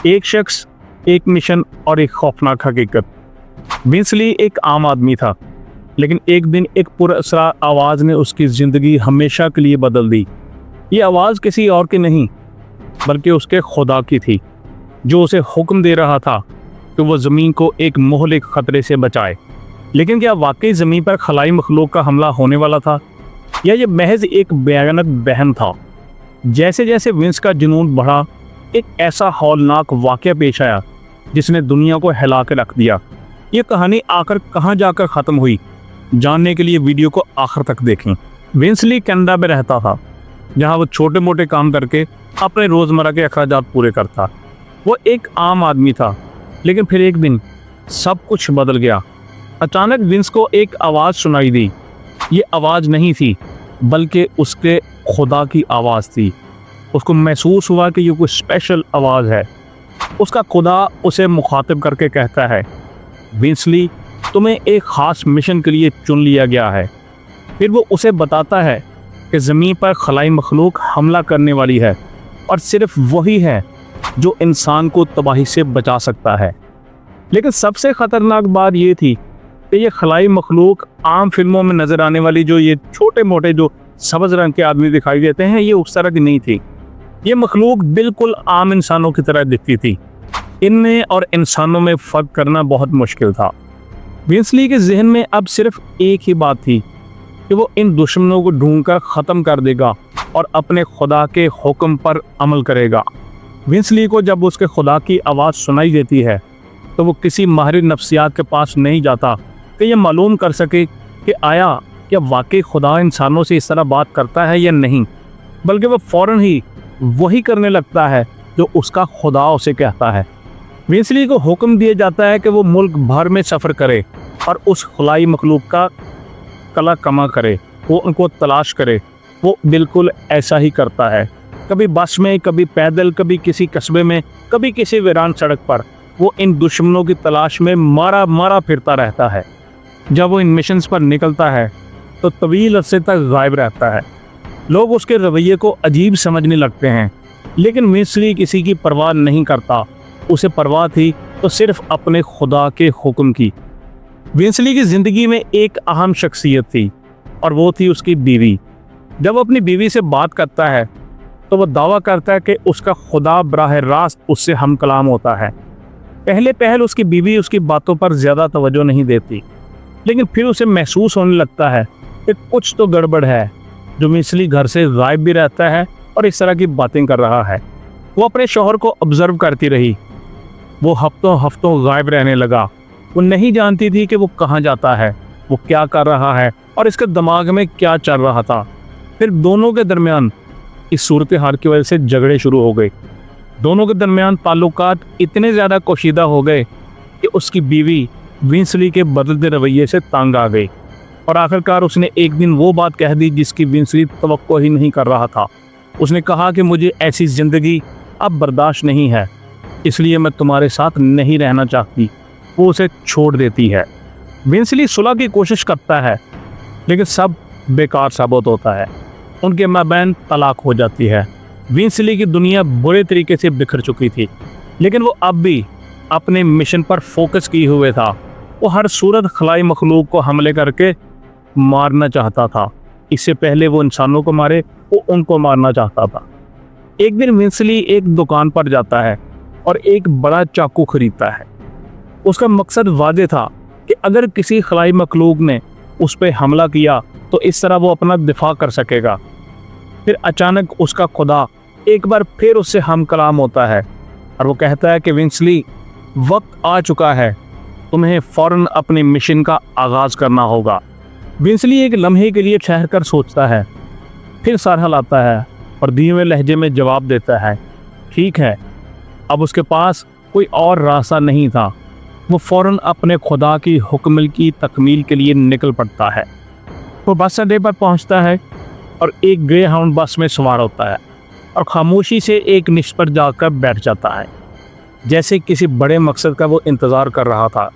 एक शख्स, एक मिशन और एक खौफनाक हकीकत। विंसली एक आम आदमी था, लेकिन एक दिन एक पुरअसरार आवाज़ ने उसकी ज़िंदगी हमेशा के लिए बदल दी। ये आवाज़ किसी और की नहीं, बल्कि उसके खुदा की थी, जो उसे हुक्म दे रहा था कि वो ज़मीन को एक मोहलिक ख़तरे से बचाए। लेकिन क्या वाकई ज़मीन पर खलाई मखलूक का हमला होने वाला था, या ये महज एक भयानक बहम था? जैसे जैसे विंस का जुनून बढ़ा, एक ऐसा हौलनाक वाक़या पेश आया जिसने दुनिया को हिला के रख दिया। ये कहानी आखिर कहाँ जाकर ख़त्म हुई, जानने के लिए वीडियो को आखिर तक देखें। विंसली कनाडा में रहता था, जहाँ वो छोटे मोटे काम करके अपने रोज़मर्रा के अखराजात पूरे करता। वो एक आम आदमी था, लेकिन फिर एक दिन सब कुछ बदल गया। अचानक विंस को एक आवाज़ सुनाई दी। ये आवाज़ नहीं थी, बल्कि उसके खुदा की आवाज़ थी। उसको महसूस हुआ कि ये कोई स्पेशल आवाज़ है। उसका खुदा उसे मुखातिब करके कहता है, विंसली, तुम्हें एक ख़ास मिशन के लिए चुन लिया गया है। फिर वो उसे बताता है कि ज़मीन पर खलाई मखलूक हमला करने वाली है, और सिर्फ वही है जो इंसान को तबाही से बचा सकता है। लेकिन सबसे ख़तरनाक बात ये थी कि ये खलाई मखलूक आम फिल्मों में नज़र आने वाली जो ये छोटे मोटे जो सब्ज़ रंग के आदमी दिखाई देते हैं, ये उस तरह की नहीं थी। ये मखलूक बिल्कुल आम इंसानों की तरह दिखती थी। इनमें और इंसानों में फ़र्क करना बहुत मुश्किल था। विंसली के जहन में अब सिर्फ एक ही बात थी कि वो इन दुश्मनों को ढूंढकर ख़त्म कर देगा और अपने खुदा के हुक्म पर अमल करेगा। विंसली को जब उसके खुदा की आवाज़ सुनाई देती है, तो वो किसी माहिर नफ्सियात के पास नहीं जाता कि ये मालूम कर सके कि आया क्या वाकई खुदा इंसानों से इस तरह बात करता है या नहीं, बल्कि वो फ़ौरन ही वही करने लगता है जो उसका खुदा उसे कहता है। विंसली को हुक्म दिया जाता है कि वो मुल्क भर में सफ़र करे और उस खलाई मखलूक का कला कमा करे, वो उनको तलाश करे। वो बिल्कुल ऐसा ही करता है, कभी बस में, कभी पैदल, कभी किसी कस्बे में, कभी किसी वीरान सड़क पर। वो इन दुश्मनों की तलाश में मारा मारा फिरता रहता है। जब वो इन मिशंस पर निकलता है तो तवील अरसे तक गायब रहता है। लोग उसके रवैये को अजीब समझने लगते हैं, लेकिन विंसली किसी की परवाह नहीं करता। उसे परवाह थी तो सिर्फ अपने खुदा के हुक्म की। विंसली की ज़िंदगी में एक अहम शख्सियत थी, और वो थी उसकी बीवी। जब वो अपनी बीवी से बात करता है तो वो दावा करता है कि उसका खुदा बराह रास्त उससे हम कलाम होता है। पहले पहल उसकी बीवी उसकी बातों पर ज़्यादा तवज्जो नहीं देती, लेकिन फिर उसे महसूस होने लगता है कि कुछ तो गड़बड़ है, जो विंसली घर से गायब भी रहता है और इस तरह की बातें कर रहा है। वो अपने शौहर को ऑब्ज़र्व करती रही। वो हफ्तों हफ्तों गायब रहने लगा। वो नहीं जानती थी कि वो कहाँ जाता है, वो क्या कर रहा है और इसके दिमाग में क्या चल रहा था। फिर दोनों के दरमियान इस सूरत हाल की वजह से झगड़े शुरू हो गए। दोनों के दरमियान ताल्लुकात इतने ज़्यादा कोशीदा हो गए कि उसकी बीवी विंसली के बदलते रवैये से तंग आ गई, और आखिरकार उसने एक दिन वो बात कह दी जिसकी विंसली तवक्को ही नहीं कर रहा था। उसने कहा कि मुझे ऐसी ज़िंदगी अब बर्दाश्त नहीं है, इसलिए मैं तुम्हारे साथ नहीं रहना चाहती। वो उसे छोड़ देती है। विंसली सुलह की कोशिश करता है, लेकिन सब बेकार साबित होता है। उनके माबैन तलाक हो जाती है। विंसली की दुनिया बुरे तरीके से बिखर चुकी थी, लेकिन वो अब भी अपने मिशन पर फोकस किए हुए था। वो हर सूरत खलाई मखलूक को हमले करके मारना चाहता था। इससे पहले वो इंसानों को मारे, वो उनको मारना चाहता था। एक दिन विंसली एक दुकान पर जाता है और एक बड़ा चाकू खरीदता है। उसका मकसद वादे था कि अगर किसी खलाई मखलूक ने उस पर हमला किया तो इस तरह वो अपना दिफा कर सकेगा। फिर अचानक उसका खुदा एक बार फिर उससे हम कलाम होता है, और वो कहता है कि विंसली, वक्त आ चुका है, तुम्हें फ़ौरन अपने मिशन का आगाज़ करना होगा। विंसली एक लम्हे के लिए ठहर कर सोचता है, फिर सर हिलाता है और धीमे लहजे में जवाब देता है, ठीक है। अब उसके पास कोई और रास्ता नहीं था। वो फ़ौरन अपने खुदा की हुक्म की तकमील के लिए निकल पड़ता है। वो बस अड्डे पर पहुंचता है और एक ग्रे हाउंड बस में सवार होता है और खामोशी से एक निश पर जाकर बैठ जाता है, जैसे किसी बड़े मकसद का वो इंतज़ार कर रहा था।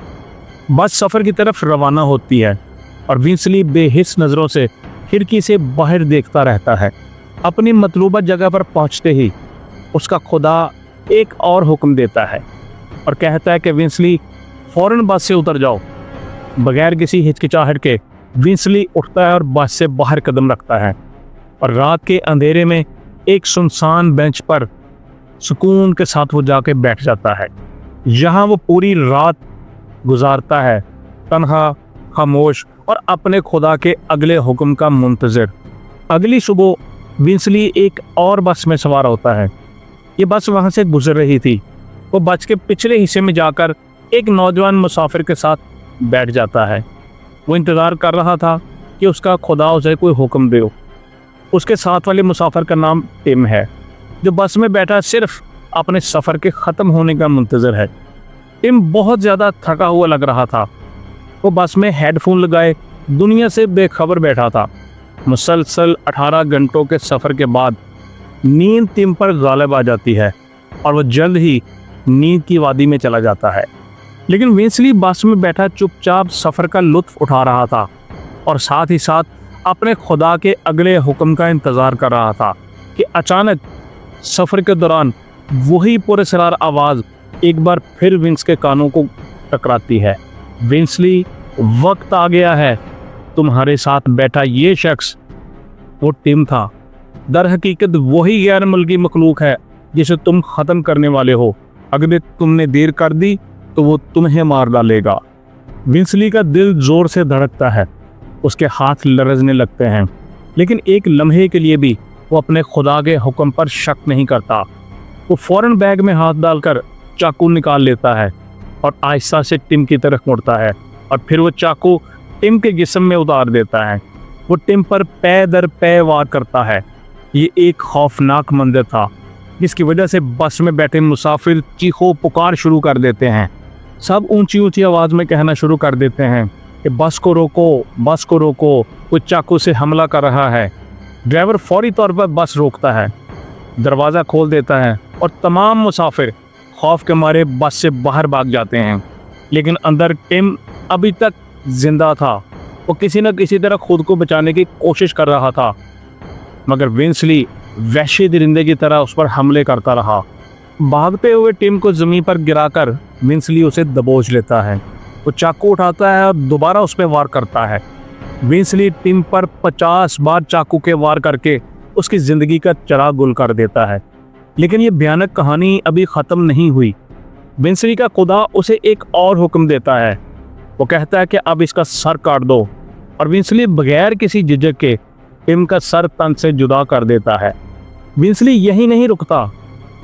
बस सफ़र की तरफ रवाना होती है और विंसली बेहिस नज़रों से खिड़की से बाहर देखता रहता है। अपनी मतलूबा जगह पर पहुंचते ही उसका खुदा एक और हुक्म देता है और कहता है कि विंसली फौरन बस से उतर जाओ। बगैर किसी हिचकिचाहट के विंसली उठता है और बस से बाहर कदम रखता है और रात के अंधेरे में एक सुनसान बेंच पर सुकून के साथ वो जाके बैठ जाता है। यहाँ वो पूरी रात गुजारता है, तन्हा, खामोश और अपने खुदा के अगले हुक्म का मुंतज़िर। अगली सुबह विंसली एक और बस में सवार होता है। ये बस वहाँ से गुजर रही थी। वो बस के पिछले हिस्से में जाकर एक नौजवान मुसाफिर के साथ बैठ जाता है। वो इंतज़ार कर रहा था कि उसका खुदा उसे कोई हुक्म दे। उसके साथ वाले मुसाफिर का नाम टिम है, जो बस में बैठा सिर्फ अपने सफ़र के ख़त्म होने का मुंतज़िर है। टिम बहुत ज़्यादा थका हुआ लग रहा था। वो बस में हेडफोन लगाए दुनिया से बेखबर बैठा था। मुसलसल 18 घंटों के सफ़र के बाद नींद टिम पर गालिब आ जाती है और वह जल्द ही नींद की वादी में चला जाता है। लेकिन विंसली बस में बैठा चुपचाप सफ़र का लुत्फ़ उठा रहा था और साथ ही साथ अपने खुदा के अगले हुक्म का इंतज़ार कर रहा था कि अचानक सफ़र के दौरान वही पुरस्कार आवाज़ एक बार फिर विंस के कानों को टकराती है। विंसली, वक्त आ गया है। तुम्हारे साथ बैठा ये शख्स वो टिम था। दर हकीकत वही गैर मुल्की मखलूक है जिसे तुम ख़त्म करने वाले हो। अगर तुमने देर कर दी तो वो तुम्हें मार डालेगा। विंसली का दिल ज़ोर से धड़कता है, उसके हाथ लरजने लगते हैं, लेकिन एक लम्हे के लिए भी वो अपने खुदा के हुक्म पर शक नहीं करता। वो फ़ौरन बैग में हाथ डालकर चाकू निकाल लेता है और आहिस्ता से टिम की तरफ मुड़ता है और फिर वो चाकू टिम के जिस्म में उतार देता है। वो टिम पर पै दर पै वार करता है। ये एक खौफनाक मंजर था जिसकी वजह से बस में बैठे मुसाफिर चीखो पुकार शुरू कर देते हैं। सब ऊंची ऊंची आवाज़ में कहना शुरू कर देते हैं कि बस को रोको, बस को रोको, कोई चाकू से हमला कर रहा है। ड्राइवर फौरी तौर पर बस रोकता है, दरवाज़ा खोल देता है और तमाम मुसाफिर खौफ के मारे बस से बाहर भाग जाते हैं। लेकिन अंदर टिम अभी तक जिंदा था। वो किसी न किसी तरह खुद को बचाने की कोशिश कर रहा था, मगर विंसली वहशी दरिंदे की तरह उस पर हमले करता रहा। भागते हुए टिम को ज़मीन पर गिराकर विंसली उसे दबोच लेता है। वो चाकू उठाता है और दोबारा उस पर वार करता है। विंसली टिम पर 50 बार चाकू के वार करके उसकी ज़िंदगी का चिराग गुल कर देता है। लेकिन ये भयानक कहानी अभी ख़त्म नहीं हुई। विंसली का खुदा उसे एक और हुक्म देता है। वो कहता है कि अब इसका सर काट दो, और विंसली बगैर किसी झिझक के टिम का सर तन से जुदा कर देता है। विंसली यही नहीं रुकता,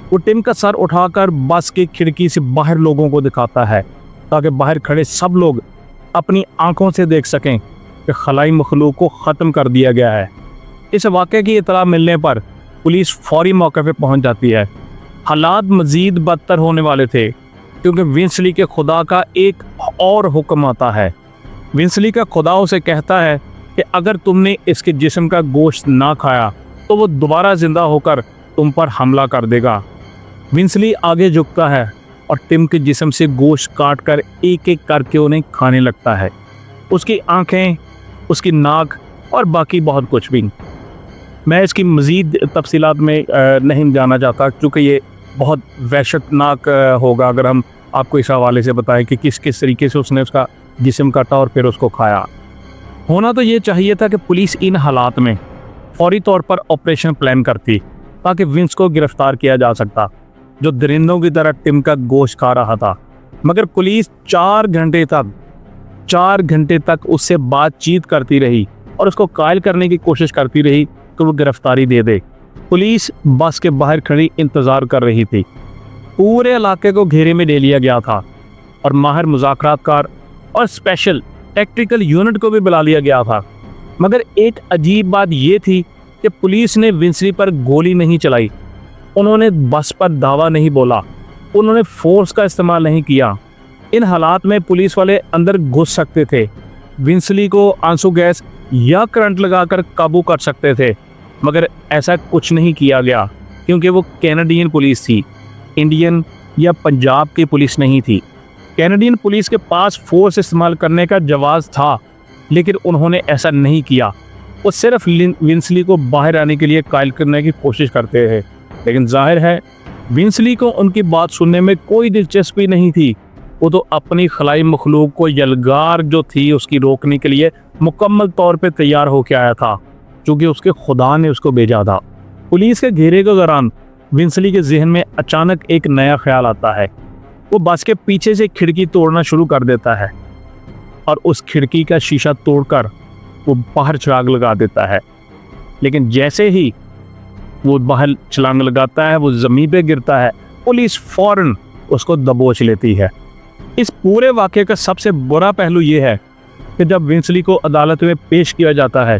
वो टिम का सर उठाकर बस की खिड़की से बाहर लोगों को दिखाता है ताकि बाहर खड़े सब लोग अपनी आंखों से देख सकें कि खलाई मखलूक को ख़त्म कर दिया गया है। इस वाक़े की इतला मिलने पर पुलिस फौरी मौके पर पहुंच जाती है। हालात मज़ीद बदतर होने वाले थे क्योंकि विंसली के खुदा का एक और हुक्म आता है। विंसली का खुदा उसे कहता है कि अगर तुमने इसके जिस्म का गोश्त ना खाया तो वो दोबारा ज़िंदा होकर तुम पर हमला कर देगा। विंसली आगे झुकता है और टिम के जिस्म से गोश्त काट कर एक एक करके उन्हें खाने लगता है। उसकी आंखें, उसकी नाक और बाकी बहुत कुछ भी। मैं इसकी मज़ीद तफसीलात में नहीं जाना चाहता क्योंकि ये बहुत वहशतनाक होगा अगर हम आपको इस हवाले से बताएं कि किस किस तरीके से उसने उसका जिस्म काटा और फिर उसको खाया। होना तो ये चाहिए था कि पुलिस इन हालात में फौरी तौर पर ऑपरेशन प्लान करती ताकि विंस को गिरफ्तार किया जा सकता, जो दरिंदों की तरह टिम का गोश्त खा रहा था। मगर पुलिस 4 घंटे तक उससे बातचीत करती रही और उसको कायल करने की कोशिश करती रही कि वो गिरफ्तारी दे दे। पुलिस बस के बाहर खड़ी इंतज़ार कर रही थी। पूरे इलाके को घेरे में ले लिया गया था और माहिर मुज़ाकरातकार और स्पेशल टैक्टिकल यूनिट को भी बुला लिया गया था। मगर एक अजीब बात यह थी कि पुलिस ने विंसली पर गोली नहीं चलाई, उन्होंने बस पर दावा नहीं बोला, उन्होंने फोर्स का इस्तेमाल नहीं किया। इन हालात में पुलिस वाले अंदर घुस सकते थे, विंसली को आंसू गैस या करंट लगाकर काबू कर सकते थे, मगर ऐसा कुछ नहीं किया गया क्योंकि वो कैनेडियन पुलिस थी, इंडियन या पंजाब की पुलिस नहीं थी। कैनेडियन पुलिस के पास फोर्स इस्तेमाल करने का जवाज़ था, लेकिन उन्होंने ऐसा नहीं किया। वो सिर्फ विंसली को बाहर आने के लिए कायल करने की कोशिश करते थे। लेकिन जाहिर है विंसली को उनकी बात सुनने में कोई दिलचस्पी नहीं थी। वो तो अपनी खलाई मखलूक को यलगार जो थी उसकी रोकने के लिए मुकम्मल तौर पे तैयार होकर आया था, क्योंकि उसके खुदा ने उसको भेजा था। पुलिस के घेरे के दौरान विंसली के जहन में अचानक एक नया ख्याल आता है। वो बस के पीछे से खिड़की तोड़ना शुरू कर देता है और उस खिड़की का शीशा तोड़कर वो बाहर छलांग लगा देता है। लेकिन जैसे ही वो बाहर छलांग लगाता है, वो ज़मीन पे गिरता है। पुलिस फौरन उसको दबोच लेती है। इस पूरे वाक़े का सबसे बुरा पहलू ये है कि जब विंसली को अदालत में पेश किया जाता है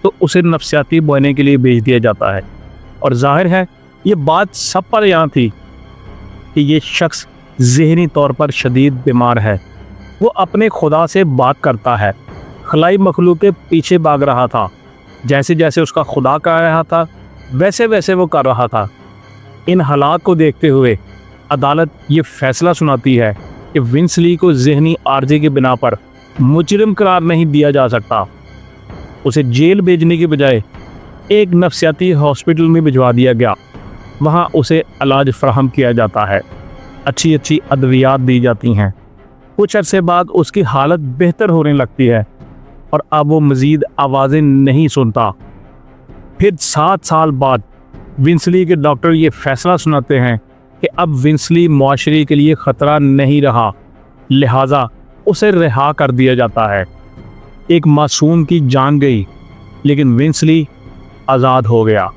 तो उसे नफ्सियाती मुआयने के लिए भेज दिया जाता है। और जाहिर है ये बात सब पर यहाँ थी कि ये शख्स ज़हनी तौर पर शदीद बीमार है। वो अपने खुदा से बात करता है, खलाई मखलूक के पीछे भाग रहा था। जैसे जैसे उसका खुदा कर रहा था वैसे वैसे वो कर रहा था। इन हालात को देखते हुए अदालत ये फैसला सुनाती है कि विंसली को ज़हनी आर्जे की बिना पर मुजरिम करार नहीं दिया जा सकता। उसे जेल भेजने के बजाय एक नफ्सियाती हॉस्पिटल में भिजवा दिया गया। वहाँ उसे इलाज फराहम किया जाता है, अच्छी अच्छी अद्वियात दी जाती हैं। कुछ अरसे बाद उसकी हालत बेहतर होने लगती है और अब वो मज़ीद आवाज़ें नहीं सुनता। फिर 7 साल बाद विंसली के डॉक्टर ये फैसला सुनाते हैं कि अब विंसली मुआशरे के लिए ख़तरा नहीं रहा, लिहाजा उसे रिहा कर दिया जाता है। एक मासूम की जान गई, लेकिन विंसली आज़ाद हो गया।